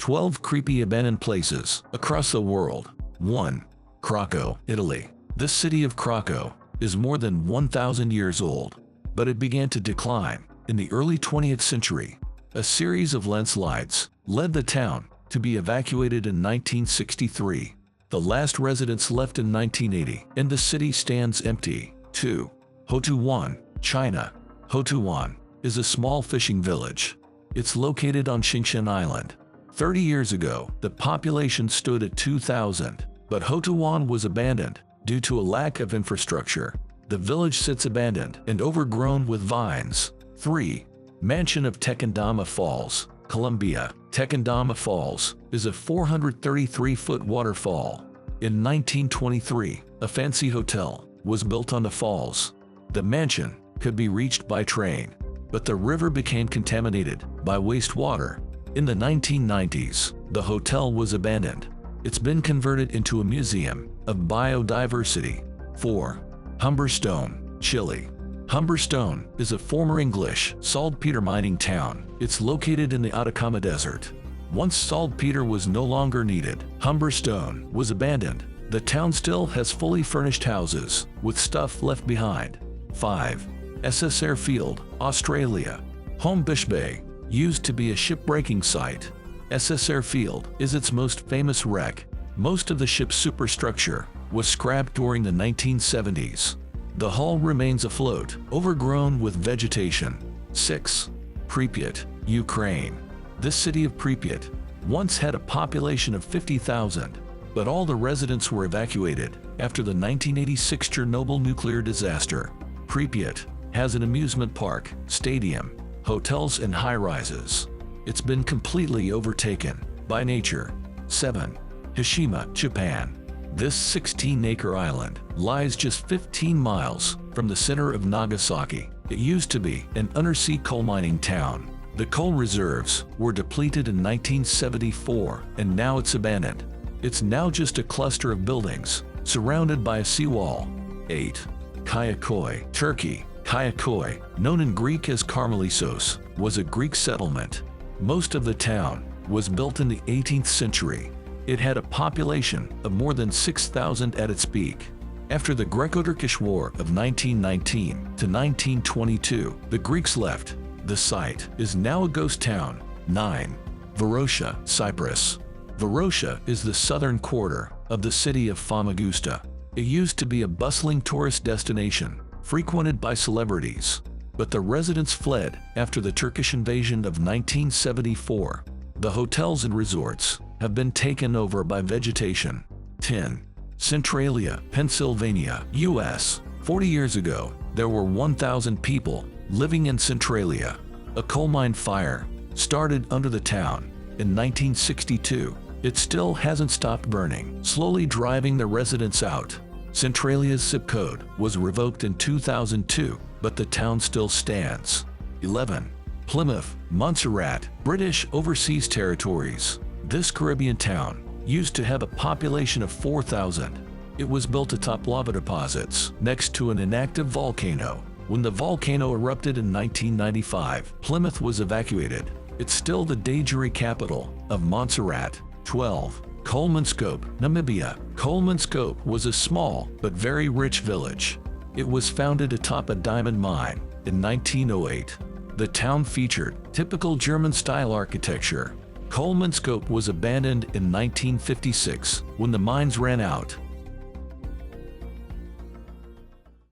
12 creepy abandoned places across the world. 1. Krakow, Italy. This city of Krakow is more than 1,000 years old, but it began to decline in the early 20th century. A series of landslides led the town to be evacuated in 1963. The last residents left in 1980, and the city stands empty. 2. Hotuwan, China. Hotuwan is a small fishing village. It's located on Xingshan Island. 30 years ago, the population stood at 2,000, but Hotuwan was abandoned due to a lack of infrastructure. The village sits abandoned and overgrown with vines. 3. Mansion of Tequendama Falls, Colombia. Tequendama Falls is a 433-foot waterfall. In 1923, a fancy hotel was built on the falls. The mansion could be reached by train, but the river became contaminated by wastewater. In the 1990s, the hotel was abandoned. It's been converted into a museum of biodiversity. 4. Humberstone, Chile. Humberstone is a former English saltpeter mining town. It's located in the Atacama Desert. Once saltpeter was no longer needed, Humberstone was abandoned. The town still has fully furnished houses with stuff left behind. 5. SS Airfield, Australia. Homebush Bay used to be a shipbreaking site. SS Airfield is its most famous wreck. Most of the ship's superstructure was scrapped during the 1970s. The hull remains afloat, overgrown with vegetation. 6. Pripyat, Ukraine. This city of Pripyat once had a population of 50,000, but all the residents were evacuated after the 1986 Chernobyl nuclear disaster. Pripyat has an amusement park, stadium, hotels, and high-rises. It's been completely overtaken by nature. 7. Hishima, Japan. This 16-acre island lies just 15 miles from the center of Nagasaki. It used to be an undersea coal mining town. The coal reserves were depleted in 1974, and now it's abandoned. It's now just a cluster of buildings surrounded by a seawall. 8. Kayaköy, Turkey. Kayaköy, known in Greek as Karmelissos, was a Greek settlement. Most of the town was built in the 18th century. It had a population of more than 6,000 at its peak. After the Greco-Turkish War of 1919 to 1922, the Greeks left. The site is now a ghost town. 9. Varosha, Cyprus. Varosha is the southern quarter of the city of Famagusta. It used to be a bustling tourist destination, frequented by celebrities, but the residents fled after the Turkish invasion of 1974. The hotels and resorts have been taken over by vegetation. 10. Centralia, Pennsylvania, U.S. 40 years ago, there were 1,000 people living in Centralia. A coal mine fire started under the town in 1962. It still hasn't stopped burning, slowly driving the residents out. Centralia's zip code was revoked in 2002, but the town still stands. 11. Plymouth, Montserrat, British Overseas Territories. This Caribbean town used to have a population of 4,000. It was built atop lava deposits next to an inactive volcano. When the volcano erupted in 1995, Plymouth was evacuated. It's still the Daiquiri capital of Montserrat. 12. Colemanskope, Namibia. Colemanskope was a small but very rich village. It was founded atop a diamond mine in 1908. The town featured typical German-style architecture. Colemanskope was abandoned in 1956 when the mines ran out.